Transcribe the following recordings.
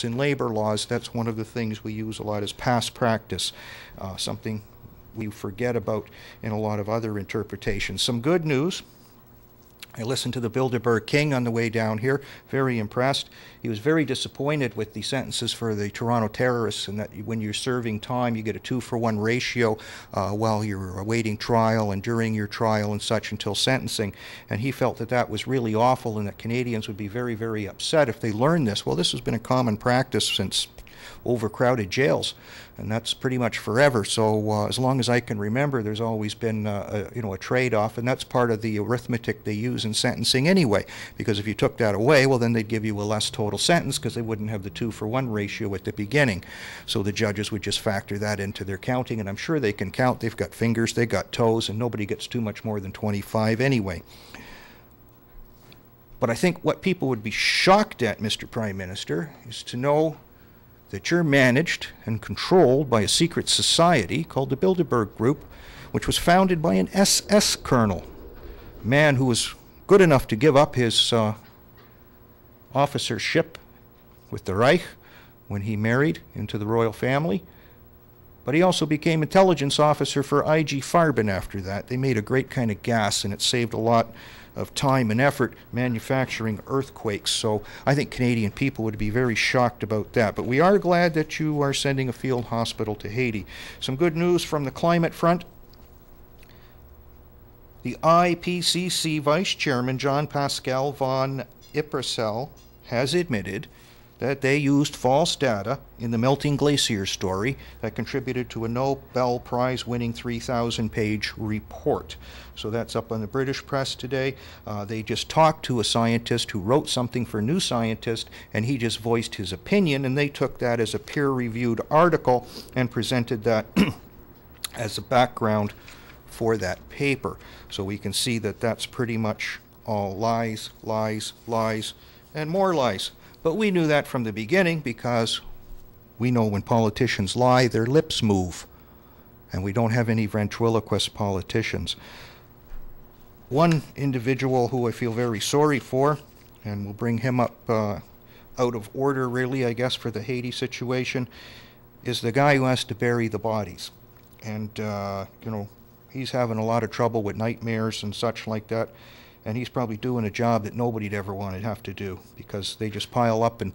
In labor laws, that's one of the things we use a lot as past practice, something we forget about in a lot of other interpretations. Some good news. I listened to the Bilderberg King on the way down here, very impressed. He was very disappointed with the sentences for the Toronto terrorists, and that when you're serving time, you get a 2-for-1 ratio while you're awaiting trial and during your trial and such until sentencing. And he felt that that was really awful and that Canadians would be very, very upset if they learned this. Well, this has been a common practice since overcrowded jails, and that's pretty much forever. So as long as I can remember, there's always been a trade-off, and that's part of the arithmetic they use in sentencing anyway, because if you took that away, well, then they'd give you a less total sentence because they wouldn't have the 2-for-1 ratio at the beginning. So the judges would just factor that into their counting, and I'm sure they can count. They've got fingers, they got toes, and nobody gets too much more than 25 anyway. But I think what people would be shocked at, Mr. Prime Minister, is to know that you're managed and controlled by a secret society called the Bilderberg Group, which was founded by an SS colonel, a man who was good enough to give up his officership with the Reich when he married into the royal family. But he also became intelligence officer for IG Farben after that. They made a great kind of gas, and it saved a lot of time and effort manufacturing earthquakes. So I think Canadian people would be very shocked about that. But we are glad that you are sending a field hospital to Haiti. Some good news from the climate front. The IPCC Vice Chairman, Jean-Pascal von Ypersel, has admitted that they used false data in the melting glacier story that contributed to a Nobel Prize-winning 3,000-page report. So that's up on the British press today. They just talked to a scientist who wrote something for New Scientist, and he just voiced his opinion, and they took that as a peer-reviewed article and presented that as a background for that paper. So we can see that that's pretty much all lies, lies, lies, and more lies. But we knew that from the beginning because we know when politicians lie, their lips move. And we don't have any ventriloquist politicians. One individual who I feel very sorry for, and we'll bring him up out of order really, I guess, for the Haiti situation, is the guy who has to bury the bodies. And, he's having a lot of trouble with nightmares and such like that. And he's probably doing a job that nobody'd ever want to have to do, because they just pile up, and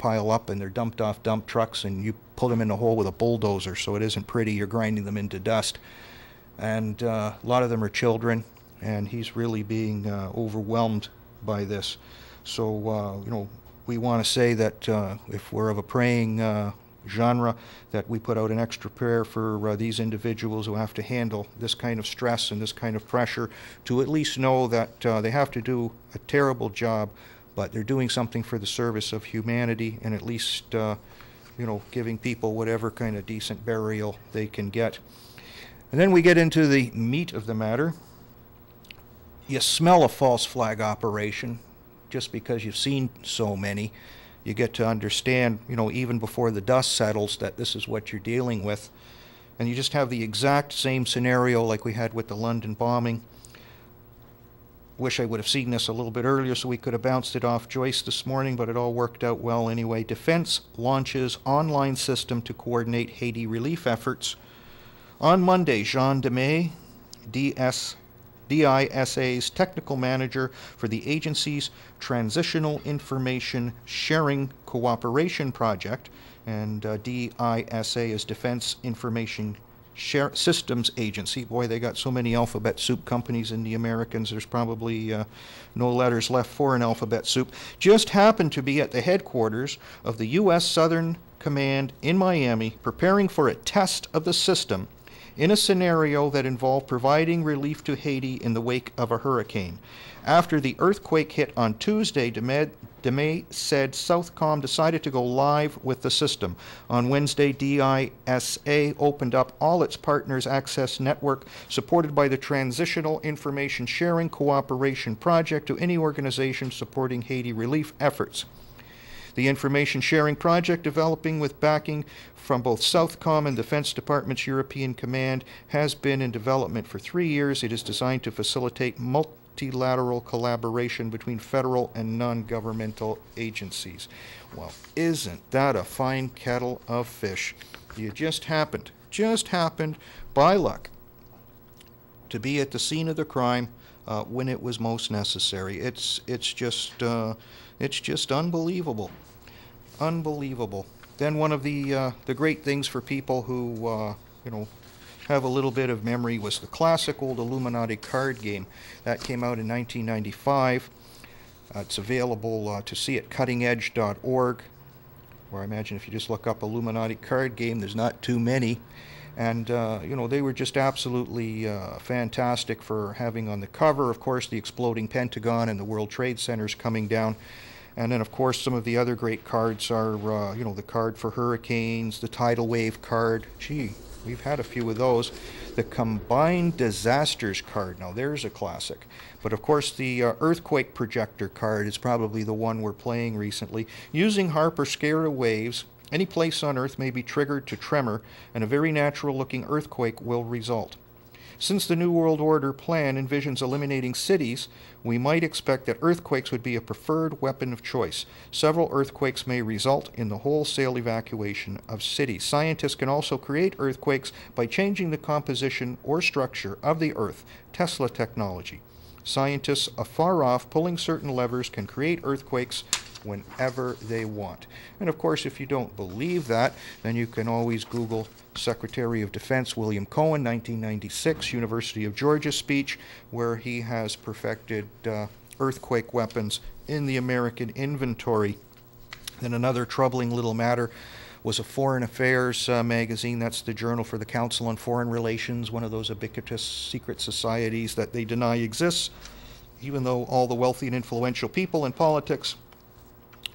they're dumped off dump trucks, and you put them in a hole with a bulldozer, so it isn't pretty. You're grinding them into dust. And a lot of them are children, and he's really being overwhelmed by this. So, we want to say that if we're of a praying genre, that we put out an extra prayer for these individuals who have to handle this kind of stress and this kind of pressure, to at least know that they have to do a terrible job, but they're doing something for the service of humanity, and at least giving people whatever kind of decent burial they can get. And then we get into the meat of the matter. You smell a false flag operation just because you've seen so many. You get to understand, even before the dust settles, that this is what you're dealing with. And you just have the exact same scenario like we had with the London bombing. Wish I would have seen this a little bit earlier so we could have bounced it off Joyce this morning, but it all worked out well anyway. Defense launches online system to coordinate Haiti relief efforts. On Monday, Jean Demey, DISA's technical manager for the agency's Transitional Information Sharing Cooperation Project, and DISA is Defense Information Systems Agency. Boy, they got so many alphabet soup companies in the Americans, there's probably no letters left for an alphabet soup. Just happened to be at the headquarters of the U.S. Southern Command in Miami, preparing for a test of the system in a scenario that involved providing relief to Haiti in the wake of a hurricane. After the earthquake hit on Tuesday, Demey said Southcom decided to go live with the system. On Wednesday, DISA opened up all its partners' access network, supported by the Transitional Information Sharing Cooperation Project, to any organization supporting Haiti relief efforts. The information sharing project, developing with backing from both Southcom and Defense Department's European Command, has been in development for 3 years. It is designed to facilitate multilateral collaboration between federal and non-governmental agencies. Well, isn't that a fine kettle of fish? You just happened by luck to be at the scene of the crime when it was most necessary. It's just unbelievable, unbelievable. Then one of the great things for people who have a little bit of memory was the classic old Illuminati card game that came out in 1995. It's available to see at cuttingedge.org, where I imagine if you just look up Illuminati card game, there's not too many. And, they were just absolutely fantastic for having on the cover, of course, the exploding Pentagon and the World Trade Centers coming down. And then, of course, some of the other great cards are, the card for hurricanes, the tidal wave card. Gee, we've had a few of those. The Combined Disasters card. Now, there's a classic. But, of course, the Earthquake Projector card is probably the one we're playing recently. Using hyperscalar waves, any place on Earth may be triggered to tremor, and a very natural-looking earthquake will result. Since the New World Order plan envisions eliminating cities, we might expect that earthquakes would be a preferred weapon of choice. Several earthquakes may result in the wholesale evacuation of cities. Scientists can also create earthquakes by changing the composition or structure of the Earth. Tesla technology. Scientists afar off pulling certain levers can create earthquakes whenever they want. And of course, if you don't believe that, then you can always Google Secretary of Defense William Cohen, 1996, University of Georgia speech, where he has perfected earthquake weapons in the American inventory. Then another troubling little matter was a Foreign Affairs magazine. That's the Journal for the Council on Foreign Relations, one of those ubiquitous secret societies that they deny exists, even though all the wealthy and influential people in politics,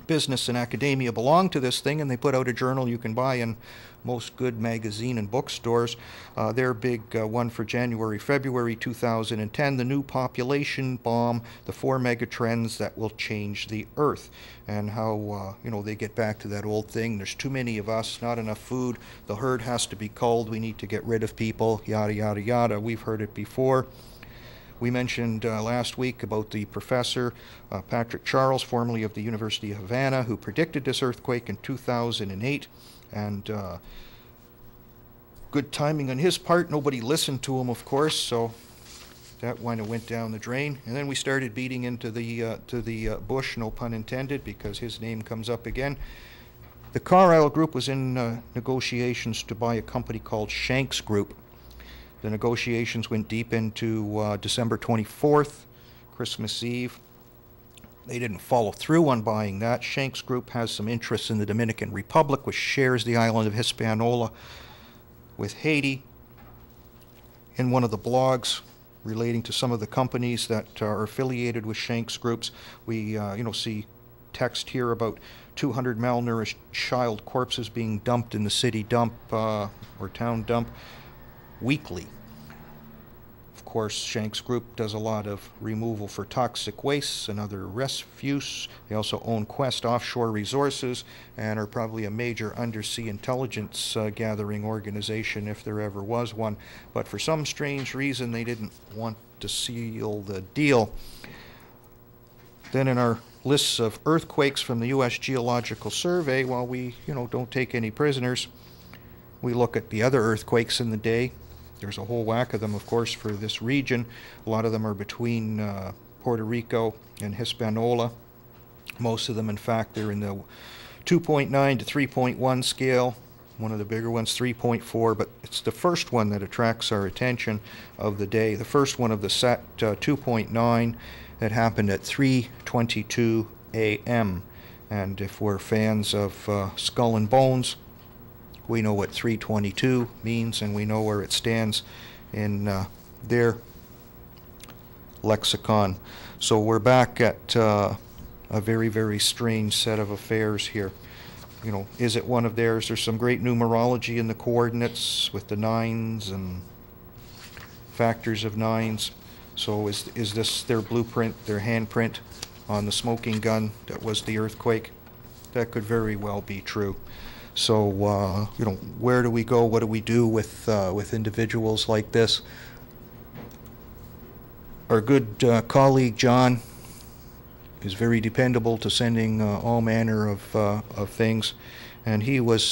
business, and academia belong to this thing, and they put out a journal you can buy in most good magazine and bookstores. Their big one for January, February 2010, the new population bomb, the 4 megatrends that will change the Earth, and how they get back to that old thing. There's too many of us, not enough food, the herd has to be culled, we need to get rid of people, yada yada yada. We've heard it before. We mentioned last week about the professor, Patrick Charles, formerly of the University of Havana, who predicted this earthquake in 2008. And good timing on his part. Nobody listened to him, of course, so that kind of went down the drain. And then we started beating into the bush, no pun intended, because his name comes up again. The Carlyle Group was in negotiations to buy a company called Shanks Group. The negotiations went deep into December 24th, Christmas Eve. They didn't follow through on buying that. Shanks Group has some interests in the Dominican Republic, which shares the island of Hispaniola with Haiti. In one of the blogs relating to some of the companies that are affiliated with Shanks Groups, we see text here about 200 malnourished child corpses being dumped in the city dump or town dump weekly. Of course, Shanks Group does a lot of removal for toxic wastes and other refuse. They also own Quest Offshore Resources and are probably a major undersea intelligence gathering organization if there ever was one. But for some strange reason, they didn't want to seal the deal. Then in our lists of earthquakes from the U.S. Geological Survey, while we don't take any prisoners, we look at the other earthquakes in the day. There's a whole whack of them, of course, for this region. A lot of them are between Puerto Rico and Hispaniola. Most of them, in fact, they're in the 2.9 to 3.1 scale. One of the bigger ones, 3.4, but it's the first one that attracts our attention of the day. The first one of the set, 2.9, that happened at 3:22 a.m. And if we're fans of Skull and Bones, we know what 322 means, and we know where it stands in their lexicon. So we're back at a very, very strange set of affairs here. Is it one of theirs? There's some great numerology in the coordinates with the nines and factors of nines. So is this their blueprint, their handprint on the smoking gun that was the earthquake? That could very well be true. So, where do we go? What do we do with individuals like this? Our good colleague John is very dependable to sending all manner of things, and he was